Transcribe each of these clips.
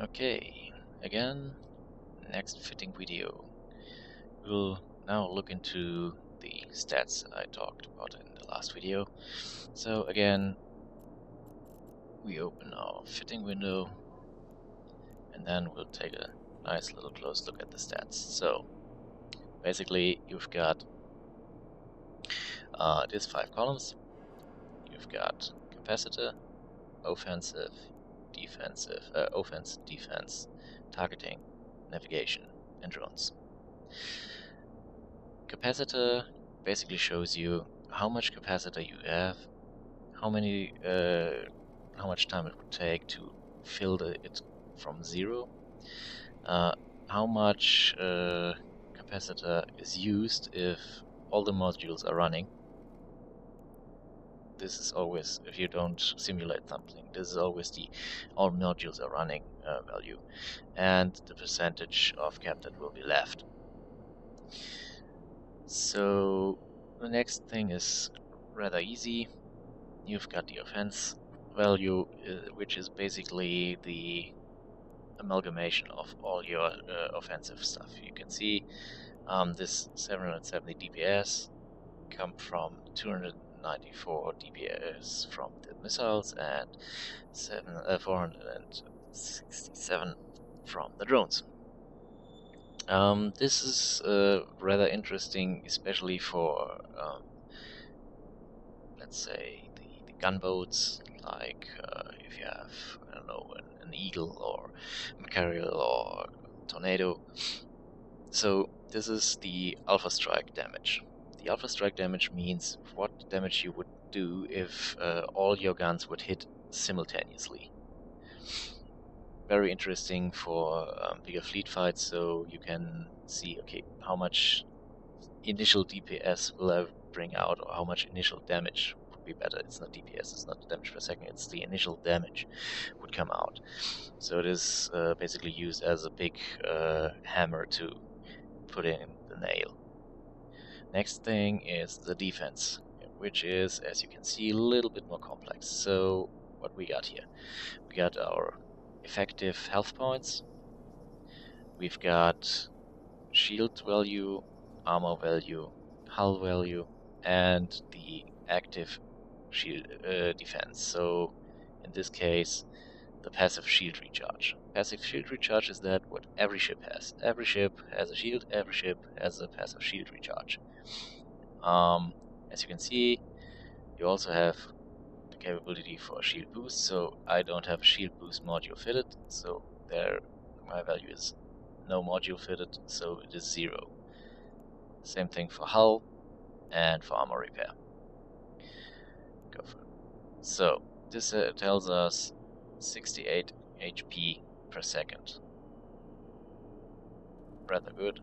Okay, again, next fitting video. We'll now look into the stats I talked about in the last video. So again, we open our fitting window and then we'll take a nice little close look at the stats. So basically you've got these 5 columns. You've got capacitor, offensive, defensive, offense, defense, targeting, navigation, and drones. Capacitor basically shows you how much capacitor you have, how much time it would take to fill it from zero, how much capacitor is used if all the modules are running. This is always, if you don't simulate something, this is always the all modules are running value, and the percentage of cap that will be left. So the next thing is rather easy. You've got the offense value, which is basically the amalgamation of all your offensive stuff. You can see this 770 DPS come from 294 DPS from the missiles and 467 from the drones. This is rather interesting, especially for let's say the gunboats, like if you have, I don't know, an Eagle or Macarial or Tornado. So this is the Alpha Strike damage. The Alpha Strike damage means what damage you would do if all your guns would hit simultaneously. Very interesting for bigger fleet fights, so you can see, okay, how much initial DPS will I bring out, or how much initial damage would be better. It's not DPS, it's not the damage per second, it's the initial damage would come out. So it is basically used as a big hammer to put in the nail. Next thing is the defense, which is, as you can see, a little bit more complex. So what we got here? We got our effective health points, we've got shield value, armor value, hull value, and the active shield defense. So in this case, the passive shield recharge. Passive shield recharge is that what every ship has. Every ship has a shield, every ship has a passive shield recharge. As you can see, you also have the capability for a shield boost, so I don't have a shield boost module fitted, so there my value is no module fitted, so it is 0. Same thing for hull and for armor repair. Go for it. So this tells us 68 HP per second. Rather good.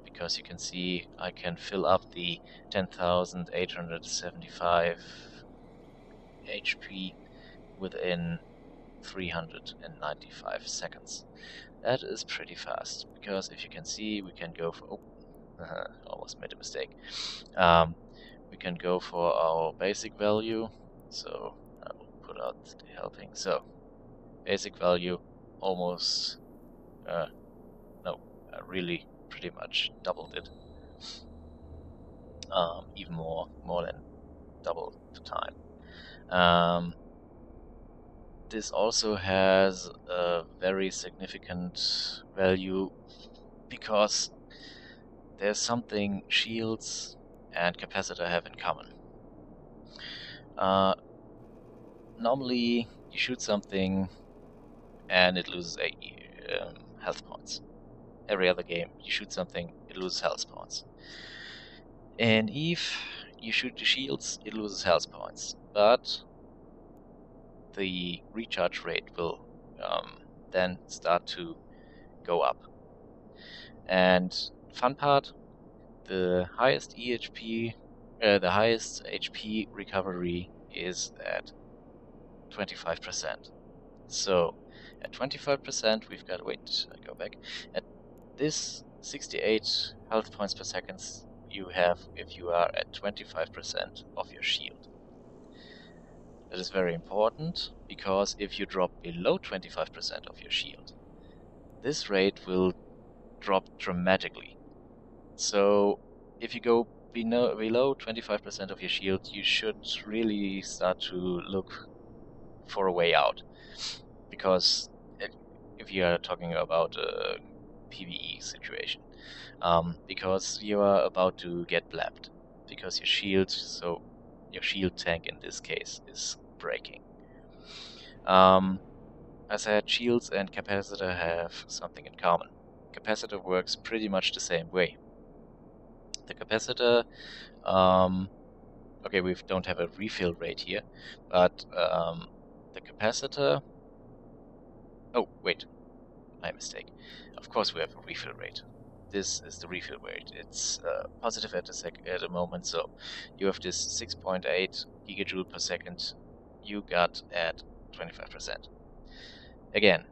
Because you can see I can fill up the 10,875 HP within 395 seconds. That is pretty fast, because if you can see, we can go for... almost made a mistake. We can go for our basic value, so I will put out the helping. So, basic value almost... really pretty much doubled it. Even more than double the time. This also has a very significant value because there's something shields and capacitor have in common. Normally you shoot something and it loses 80 health points. Every other game you shoot something, it loses health points. In EvE, you shoot the shields, it loses health points, but the recharge rate will then start to go up. And fun part, the highest HP recovery is at 25%. So at 25%, we've got, go back. At this 68 health points per second you have if you are at 25% of your shield. That is very important, because if you drop below 25% of your shield, this rate will drop dramatically. So if you go below 25% of your shield, you should really start to look for a way out. Because if you are talking about a PvE situation, because you are about to get blapped, because your shield tank in this case is breaking. I said shields and capacitor have something in common. Capacitor works pretty much the same way. The capacitor, okay, we don't have a refill rate here, but the capacitor. Oh, wait, my mistake. Of course, we have a refill rate. This is the refill rate. It's positive at the moment, so you have this 6.8 gigajoule per second you got at 25%. Again,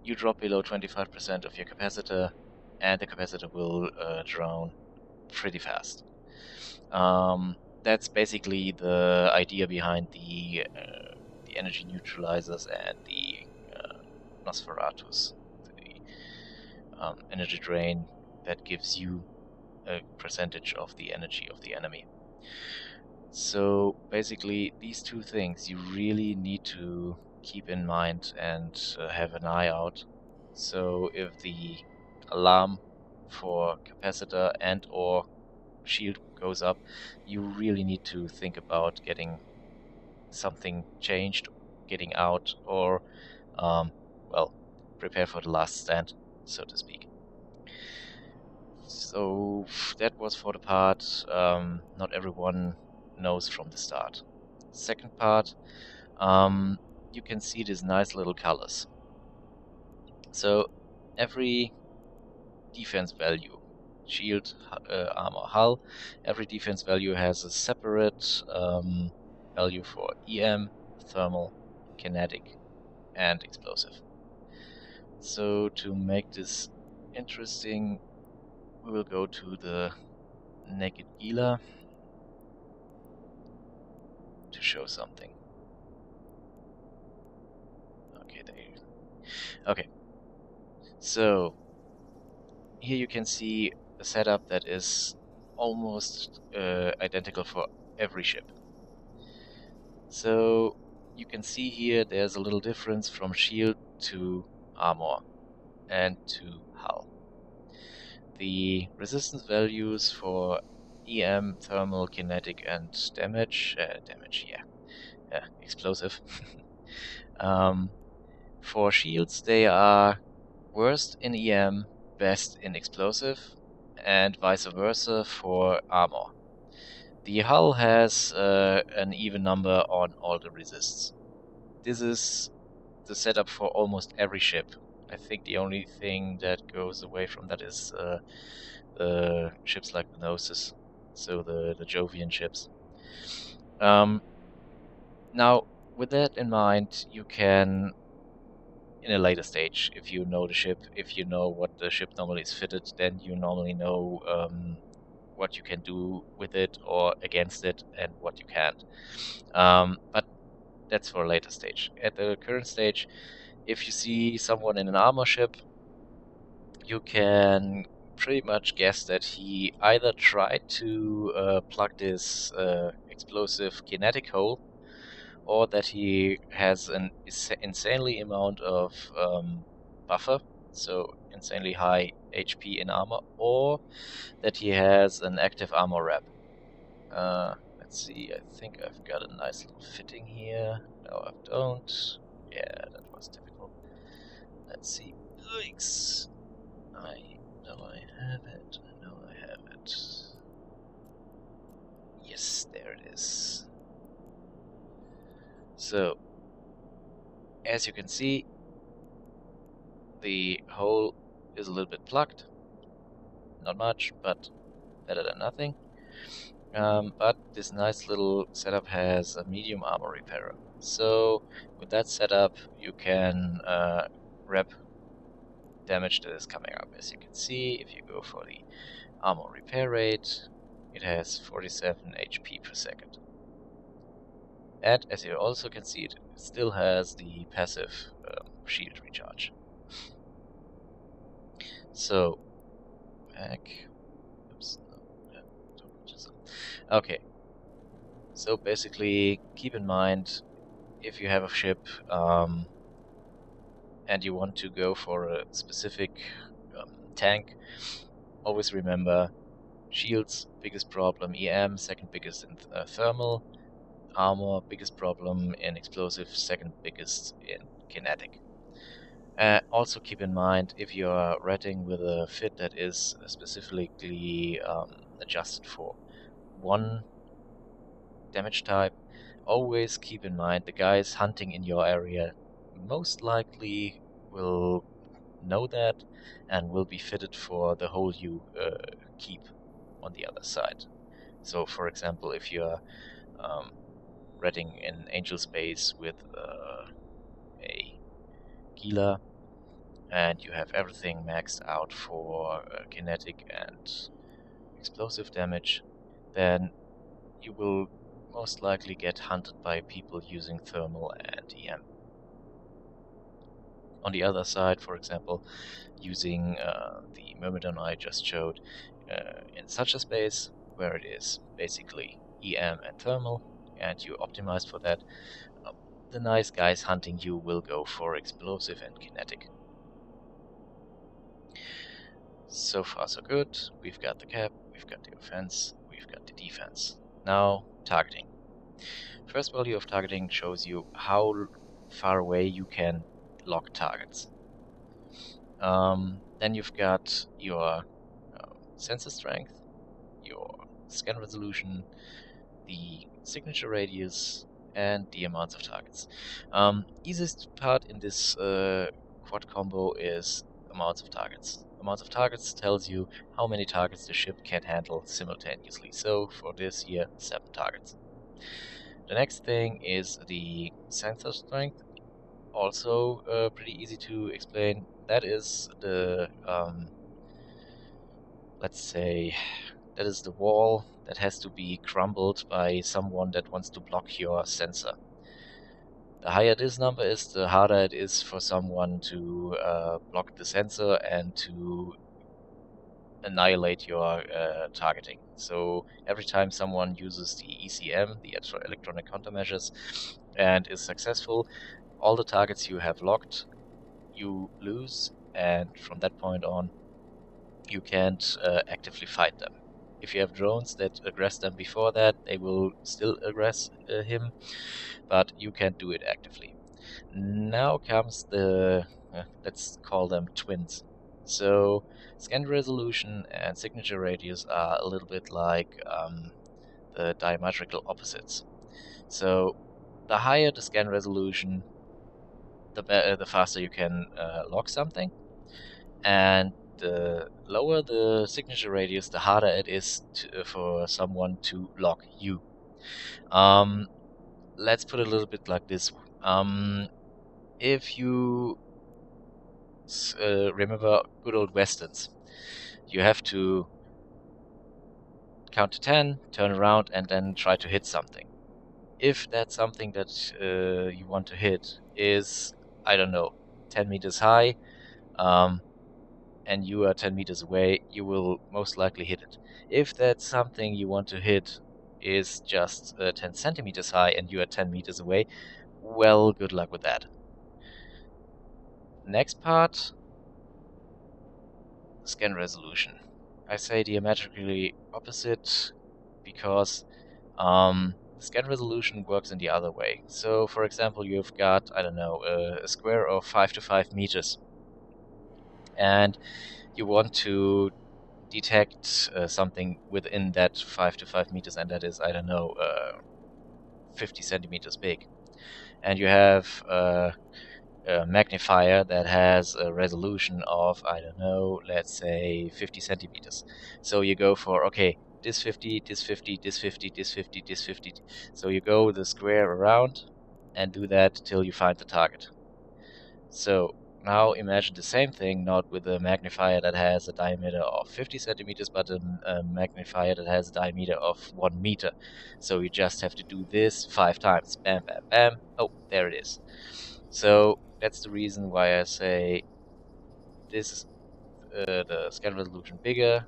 you drop below 25% of your capacitor, and the capacitor will drown pretty fast. That's basically the idea behind the energy neutralizers and the Nosferatus, the energy drain that gives you a percentage of the energy of the enemy. So basically, these two things you really need to keep in mind and have an eye out. So if the alarm for capacitor and or shield goes up, you really need to think about getting something changed, getting out, or well, prepare for the last stand, so to speak. So that was for the part not everyone knows from the start. Second part, you can see these nice little colors. So every defense value, shield, armor, hull, every defense value has a separate value for EM, thermal, kinetic, and explosive. So to make this interesting, we will go to the naked Gila to show something. Okay, there you go. Okay. So here you can see a setup that is almost identical for every ship. So you can see here there's a little difference from shield to armor and to hull. The resistance values for EM, thermal, kinetic, and explosive. For shields, they are worst in EM, best in explosive, and vice versa for armor. The hull has an even number on all the resists. This is the setup for almost every ship. I think the only thing that goes away from that is the ships like the Gnosis, so the Jovian ships. Now, with that in mind, you can, in a later stage, if you know the ship, if you know what the ship normally is fitted, then you normally know what you can do with it or against it and what you can't. But that's for a later stage. At the current stage, if you see someone in an armor ship, you can pretty much guess that he either tried to plug this explosive kinetic hole, or that he has an insanely amount of buffer, so insanely high HP in armor, or that he has an active armor wrap. Let's see, I think I've got a nice little fitting here. No, I don't. Yeah, that was typical. Let's see. Yikes. I know I have it. I know I have it. Yes, there it is. So, as you can see, the hole is a little bit plugged. Not much, but better than nothing. But this nice little setup has a medium armor repairer. So with that setup, you can rep damage that is coming up. As you can see, if you go for the armor repair rate, it has 47 HP per second. And as you also can see, it still has the passive shield recharge. So, back. Oops, no, okay. So basically, keep in mind if you have a ship and you want to go for a specific tank, always remember shields, biggest problem, EM, second biggest in thermal, armor, biggest problem in explosive, second biggest in kinetic. Also keep in mind if you are rating with a fit that is specifically adjusted for one damage type, always keep in mind the guys hunting in your area most likely will know that and will be fitted for the hole you keep on the other side. So, for example, if you're rating in Angel Space with a Gila and you have everything maxed out for kinetic and explosive damage, then you will most likely get hunted by people using thermal and EM. On the other side, for example, using the Myrmidon I just showed in such a space where it is basically EM and thermal, and you optimize for that, the nice guys hunting you will go for explosive and kinetic. So far so good. We've got the cap, we've got the offense, we've got the defense. Now, targeting. First value of targeting shows you how far away you can lock targets. Then you've got your sensor strength, your scan resolution, the signature radius, and the amounts of targets. Easiest part in this quad combo is amounts of targets. Amounts of targets tells you how many targets the ship can handle simultaneously. So for this here, 7 targets. The next thing is the sensor strength. Also pretty easy to explain. That is the let's say that is the wall that has to be crumbled by someone that wants to block your sensor. The higher this number is, the harder it is for someone to block the sensor and to annihilate your targeting. So every time someone uses the ECM, the electronic countermeasures, and is successful, all the targets you have locked, you lose, and from that point on, you can't actively fight them. If you have drones that aggress them before that, they will still aggress him, but you can't do it actively. Now comes the, let's call them twins. So scan resolution and signature radius are a little bit like the diametrical opposites. So the higher the scan resolution, the faster you can lock something, and the lower the signature radius, the harder it is for someone to lock you. Let's put it a little bit like this. If you remember good old westerns, you have to count to 10, turn around, and then try to hit something. If that something that you want to hit is, I don't know, 10 meters high, and you are 10 meters away, you will most likely hit it. If that something you want to hit is just 10 centimeters high and you are 10 meters away, well, good luck with that. Next part, scan resolution. I say diametrically opposite because scan resolution works in the other way. So, for example, you've got, I don't know, a square of 5 to 5 meters, and you want to detect something within that 5 to 5 meters, and that is, I don't know, 50 centimeters big. And you have a magnifier that has a resolution of, I don't know, let's say 50 centimeters. So you go for, okay, this 50, this 50, this 50, this 50, this 50. So you go the square around and do that till you find the target. So Now imagine the same thing, not with a magnifier that has a diameter of 50 centimeters, but a magnifier that has a diameter of 1 meter. So you just have to do this 5 times. Bam, bam, bam. Oh, there it is. So that's the reason why I say this is the scan resolution bigger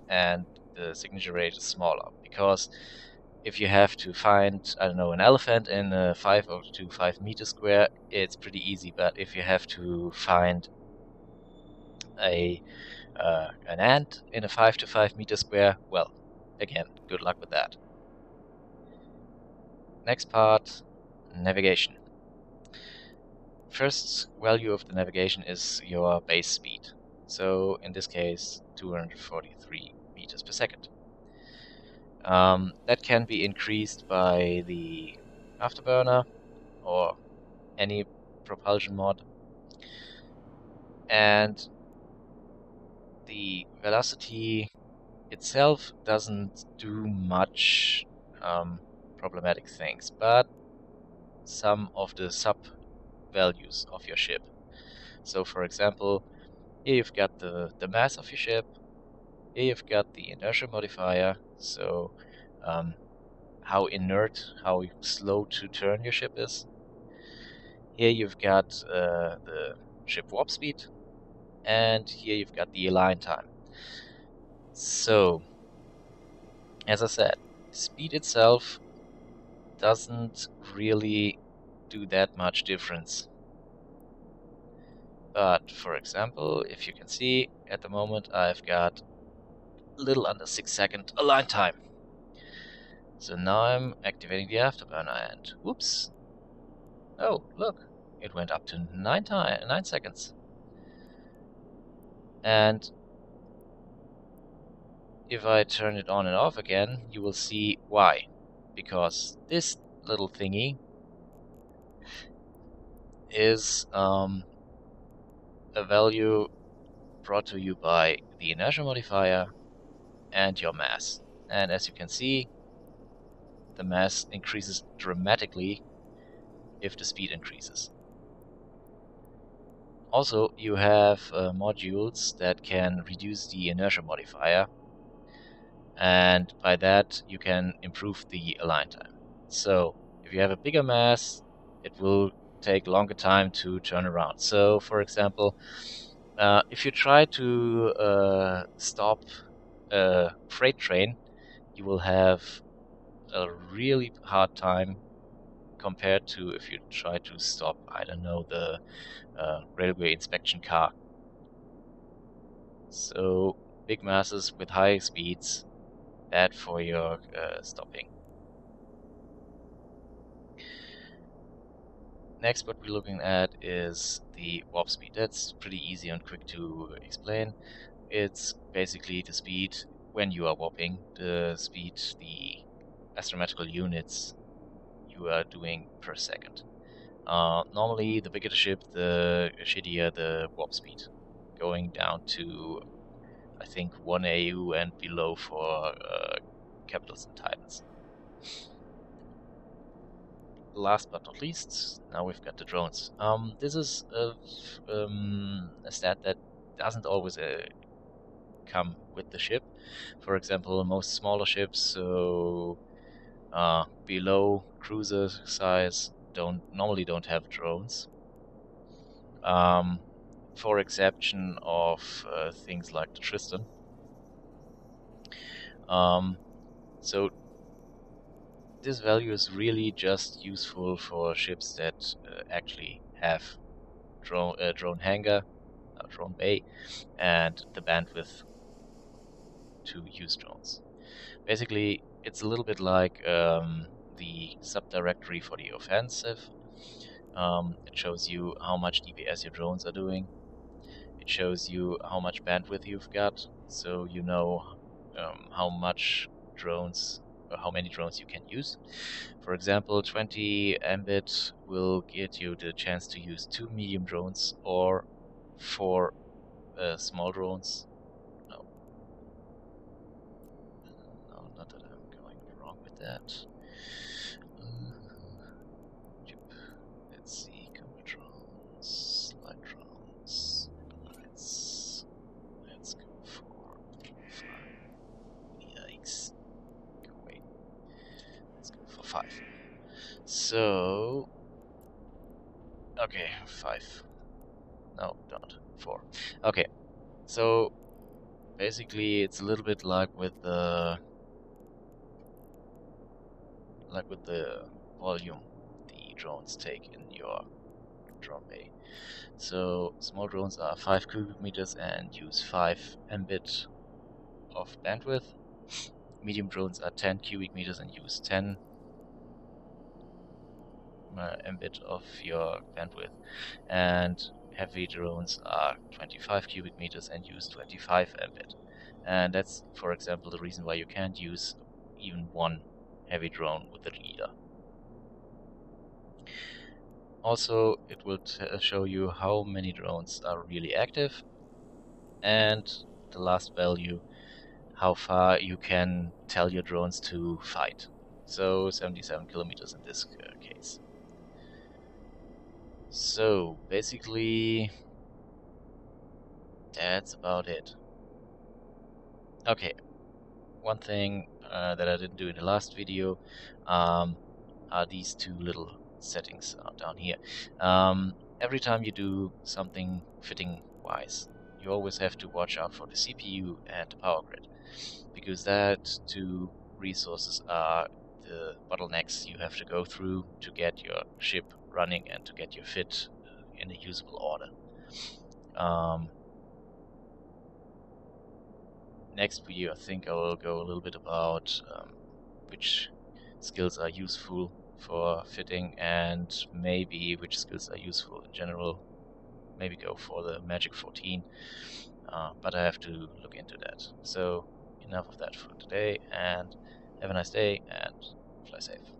and the signature rate is smaller. Because if you have to find, I don't know, an elephant in a 5 to 5 meter square, it's pretty easy. But if you have to find an ant in a 5 to 5 meter square, well, again, good luck with that. Next part, navigation. First value of the navigation is your base speed. So in this case, 243 meters per second. That can be increased by the afterburner or any propulsion mod. And the velocity itself doesn't do much problematic things, but some of the sub values of your ship. So for example, here you've got the mass of your ship, here you've got the inertia modifier, so how inert, how slow to turn your ship is. Here you've got the ship warp speed, and here you've got the align time. So, as I said, speed itself doesn't really do that much difference. But for example, if you can see, at the moment I've got a little under 6-second align time. So now I'm activating the afterburner and whoops. Oh, look, it went up to 9 seconds. And if I turn it on and off again, you will see why. Because this little thingy is a value brought to you by the inertia modifier and your mass. And as you can see, the mass increases dramatically if the speed increases. Also, you have modules that can reduce the inertia modifier, and by that you can improve the align time. So if you have a bigger mass, it will take longer time to turn around. So for example, if you try to stop a freight train, you will have a really hard time compared to if you try to stop, I don't know, the railway inspection car. So big masses with high speeds, bad for your stopping. Next, what we're looking at is the warp speed. That's pretty easy and quick to explain. It's basically the speed when you are warping, the speed, the astrometrical units you are doing per second. Normally, the bigger the ship, the shittier the warp speed, going down to, I think, 1 AU and below for Capitals and Titans. Last but not least, now we've got the drones. This is a stat that doesn't always come with the ship. For example, most smaller ships, so below cruiser size, normally don't have drones. For exception of things like the Tristan. So this value is really just useful for ships that actually have drone hangar, drone bay, and the bandwidth to use drones. Basically, it's a little bit like the subdirectory for the offensive. It shows you how much DPS your drones are doing. It shows you how much bandwidth you've got, so you know how many drones you can use. For example, 20 Mbit will get you the chance to use 2 medium drones or 4 small drones. No, not that I'm going wrong with that. Let's see, combat drones, light 5. So, okay, 5. No, not 4. Okay, so basically it's a little bit like with the volume the drones take in your drone bay. So small drones are 5 cubic meters and use 5 Mbit of bandwidth. Medium drones are 10 cubic meters and use 10 Mbit of your bandwidth. And heavy drones are 25 cubic meters and use 25 Mbit. And that's, for example, the reason why you can't use even one heavy drone with the leader. Also, it will show you how many drones are really active, and the last value, how far you can tell your drones to fight. So 77 kilometers in this case. So basically, that's about it. Okay, one thing that I didn't do in the last video are these two little settings down here. Every time you do something fitting wise, you always have to watch out for the CPU and the power grid, because that two resources are the bottlenecks you have to go through to get your ship running and to get your fit in a usable order. Next video, I think I will go a little bit about which skills are useful for fitting and maybe which skills are useful in general. Maybe go for the Magic 14, but I have to look into that. So enough of that for today, and have a nice day and fly safe.